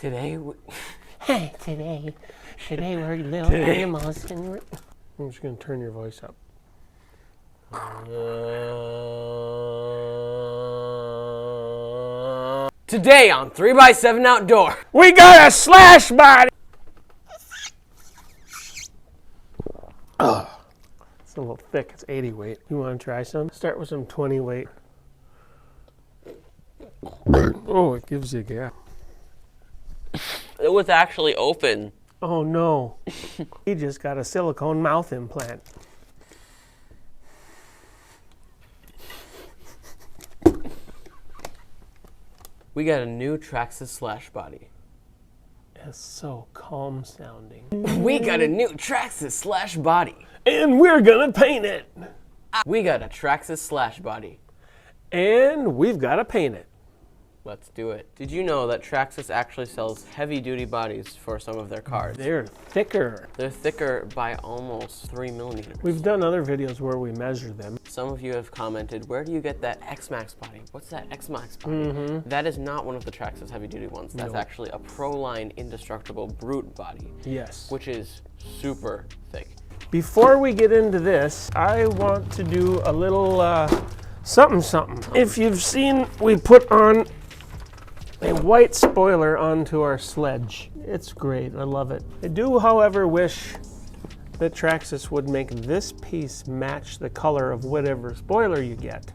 Today, today we're little animals, and I'm just gonna turn your voice up. Today on 3x7 Outdoor, we got a slash body. Oh, it's a little thick. It's 80 weight. You want to try some? Start with some 20 weight. Oh, it gives you a gap. it was actually open. Oh no, he just got a silicone mouth implant. We got a new Traxxas slash body. It's so calm sounding. We got a new Traxxas slash body. And we're gonna paint it. We got a Traxxas slash body. And we've gotta paint it. Let's do it. Did you know that Traxxas actually sells heavy-duty bodies for some of their cars? They're thicker. They're thicker by almost 3 millimeters. We've done other videos where we measure them. Some of you have commented, where do you get that X-Max body? What's that X-Max body? That is not one of the Traxxas heavy-duty ones. That's actually a Pro-Line indestructible brute body. Yes. Which is super thick. Before we get into this, I want to do a little something. If you've seen, we put on a white spoiler onto our Sledge. It's great, I love it. I do, however, wish that Traxxas would make this piece match the color of whatever spoiler you get.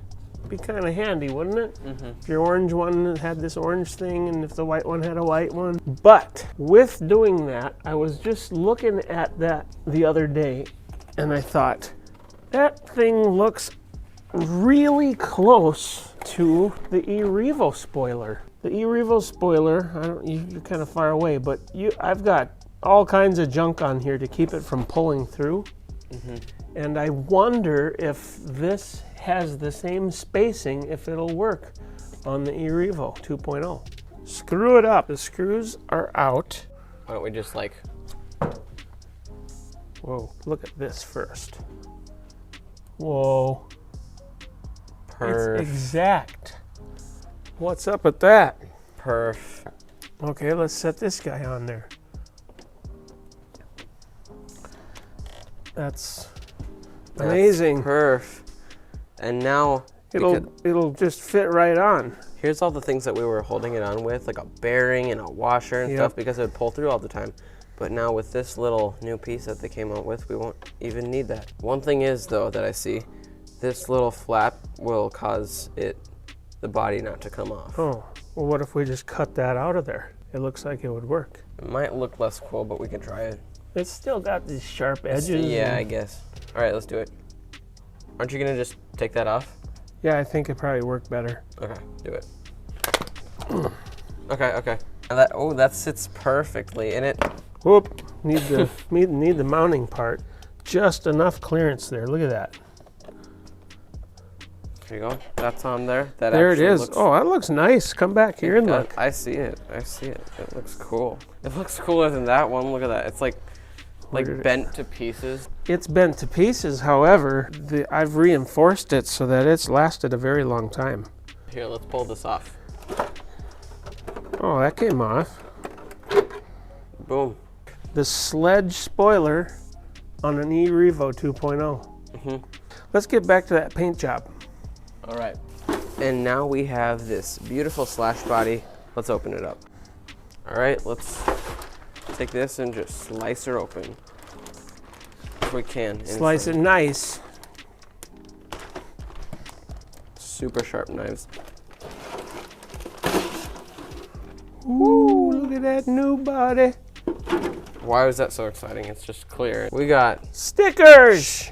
Be kind of handy, wouldn't it? If your orange one had this orange thing and if the white one had a white one. But with doing that, I was just looking at that the other day and I thought, that thing looks really close to the eRevo spoiler. The eRevo spoiler, you're kind of far away, but I've got all kinds of junk on here to keep it from pulling through. And I wonder if this has the same spacing, if it'll work on the eRevo 2.0. Screw it up. The screws are out. Why don't we just like... Whoa, look at this first. Whoa. Perf. It's exact. What's up with that? Perf. Okay, let's set this guy on there. That's amazing. Perf. And now It'll just fit right on. here's all the things that we were holding it on with, like a bearing and a washer and stuff, because it would pull through all the time. But now with this little new piece that they came out with, we won't even need that. One thing is though that I see, this little flap will cause the body not to come off. Oh, well, what if we just cut that out of there? It looks like it would work. It might look less cool, but we can try it. It's still got these sharp edges. Yeah, I guess. All right, let's do it. Aren't you gonna just take that off? Yeah, I think it'd probably work better. Okay, do it. Okay. And that sits perfectly in it. Whoop, need the mounting part. Just enough clearance there, look at that. There you go, that's on there. There it is. Oh, that looks nice. Come back here and look. I see it. It looks cool. It looks cooler than that one. Look at that. It's like bent to pieces. It's bent to pieces, however, I've reinforced it so that it's lasted a very long time. Here, let's pull this off. Oh, that came off. Boom. The Sledge spoiler on an eRevo 2.0. Let's get back to that paint job. All right. And now we have this beautiful slash body. Let's open it up. All right, let's take this and just slice her open if we can. Slice it nice. Super sharp knives. Ooh, look at that new body. Why was that so exciting? It's just clear. We got stickers.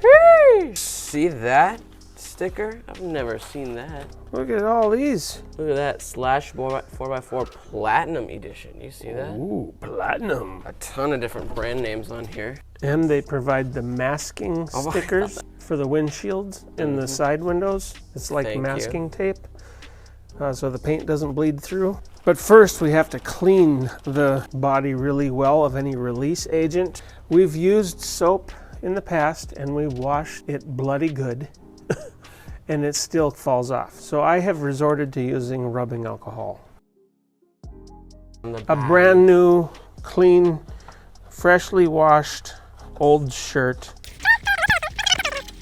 See that sticker? I've never seen that. Look at all these. Look at that, Slash 4x4 Platinum Edition. You see that? Ooh, platinum. A ton of different brand names on here. And they provide the masking stickers for the windshields and the side windows. It's like masking tape, so the paint doesn't bleed through. But first we have to clean the body really well of any release agent. We've used soap in the past and we washed it bloody good and it still falls off. So I have resorted to using rubbing alcohol. A brand new, clean, freshly washed old shirt.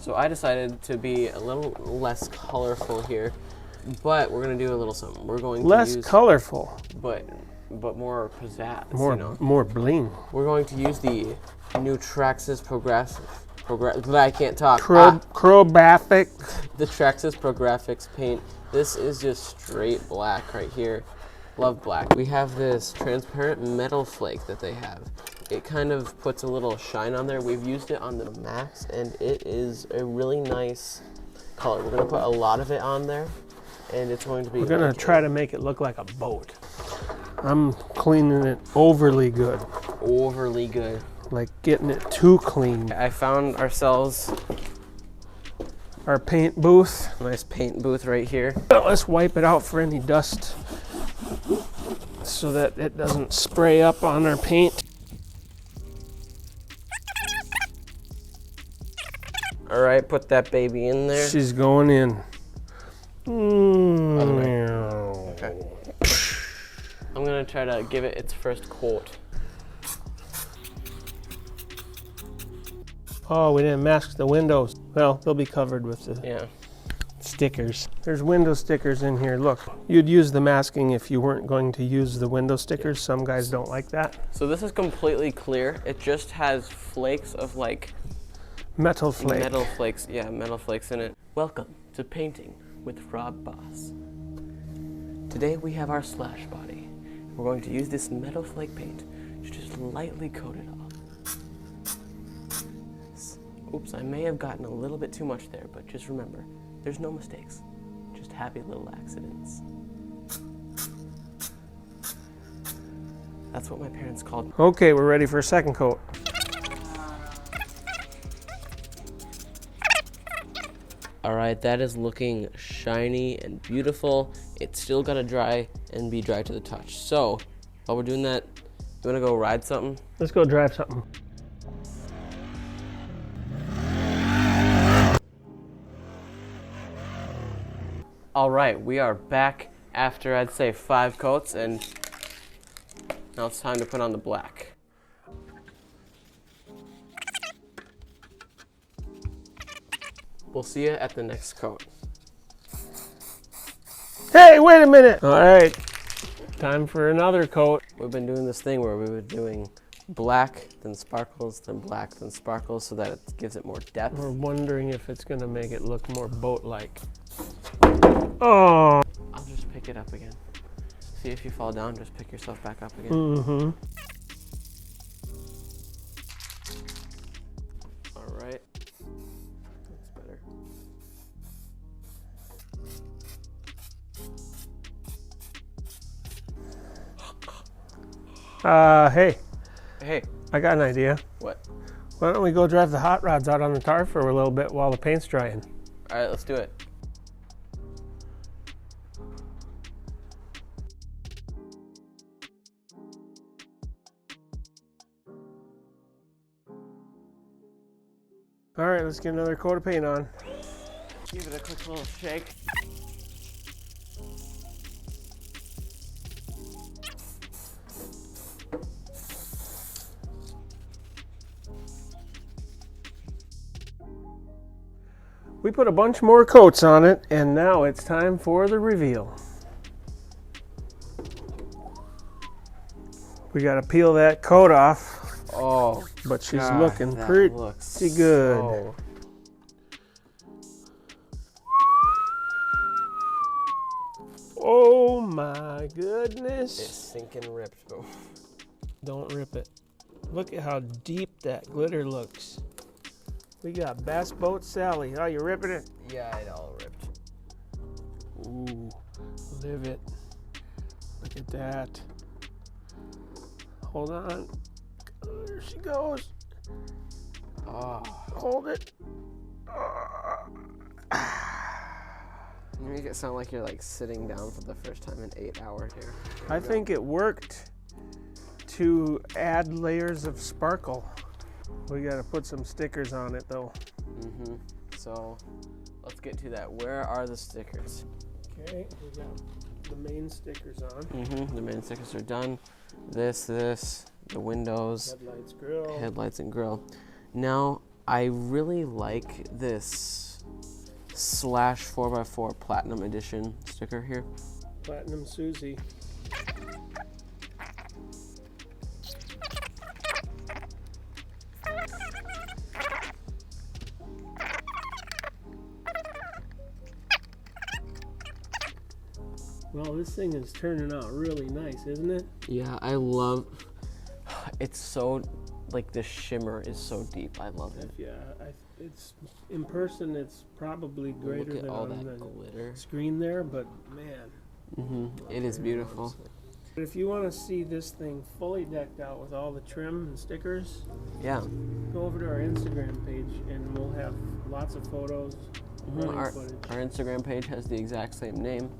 So I decided to be a little less colorful here, but we're gonna do a little something. We're going to Less use, colorful, but more pizzazz. more you know? more bling. We're going to use the new Traxxas I can't talk. Chrobathic. The Traxxas Prographics paint. This is just straight black right here. Love black. We have this transparent metal flake that they have. It kind of puts a little shine on there. We've used it on the Max, and it is a really nice color. We're gonna put a lot of it on there, and it's going to be. We're gonna try to make it look like a boat. I'm cleaning it overly good. Overly good. Like getting it too clean. I found ourselves our paint booth. Nice paint booth right here. Let's wipe it out for any dust so that it doesn't spray up on our paint. All right, put that baby in there. She's going in. Other way. Okay. I'm gonna try to give it its first coat. Oh, we didn't mask the windows. Well, they'll be covered with the stickers. There's window stickers in here. Look, you'd use the masking if you weren't going to use the window stickers. Some guys don't like that. So this is completely clear. It just has flakes of like metal flake. Metal flakes, yeah, metal flakes in it. Welcome to Painting with Rob Boss. Today we have our slash body. We're going to use this metal flake paint to just lightly coat it off. Oops, I may have gotten a little bit too much there, but just remember, there's no mistakes, just happy little accidents. That's what my parents called. Okay, we're ready for a second coat. All right, that is looking shiny and beautiful. It's still gotta dry and be dry to the touch. So, while we're doing that, you wanna go ride something? Let's go drive something. All right, we are back after I'd say 5 coats, and now it's time to put on the black. We'll see you at the next coat. Hey, wait a minute. All right, time for another coat. We've been doing this thing where we were doing black, then sparkles, then black, then sparkles, so that it gives it more depth. We're wondering if it's gonna make it look more boat-like. Oh. I'll just pick it up again. See if you fall down, just pick yourself back up again. Mm-hmm. All right. That's better. Hey. Hey. I got an idea. What? Why don't we go drive the hot rods out on the tar for a little bit while the paint's drying? All right, let's do it. All right, let's get another coat of paint on. Give it a quick little shake. We put a bunch more coats on it, and now it's time for the reveal. We gotta peel that coat off. Oh, but she's God, looking that pretty looks good. So... Oh my goodness. It's sinking ripped though. Don't rip it. Look at how deep that glitter looks. We got Bass Boat Sally. Oh, you ripping it? Yeah, it all ripped. Ooh, live it. Look at that. Hold on. There she goes. Oh. Hold it. You make it sound like you're like sitting down for the first time in 8 hours here. I think it worked to add layers of sparkle. We gotta put some stickers on it though. Mm-hmm. So let's get to that. Where are the stickers? Okay, we got the main stickers on. The main stickers are done. This, the windows, headlights and grill. Now, I really like this Slash 4x4 Platinum Edition sticker here. Platinum Susie. Well, this thing is turning out really nice, isn't it? Yeah, I love, it's so, like the shimmer is so deep. I love it. Yeah, it's in person. It's probably greater than all on that the glitter. screen there, but man, It is beautiful. If you want to see this thing fully decked out with all the trim and stickers, Yeah. go over to our Instagram page and we'll have lots of photos, Our footage. Instagram page has the exact same name,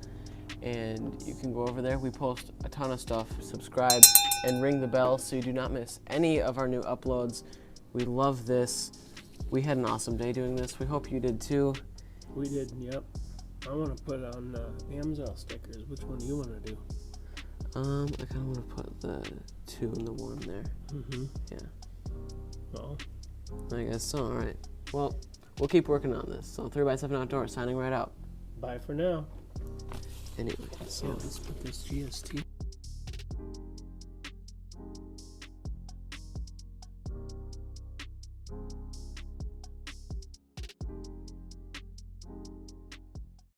and you can go over there. We post a ton of stuff. Subscribe and ring the bell so you do not miss any of our new uploads. We love this. We had an awesome day doing this. We hope you did too. We did, yep. I want to put on Amzel stickers. Which one do you want to do? I kind of want to put the 2 and the 1 there. Yeah. Well, I guess so. All right. Well, we'll keep working on this. So 3x7 Outdoors signing right out. bye for now. Anyway, So let's put this GST.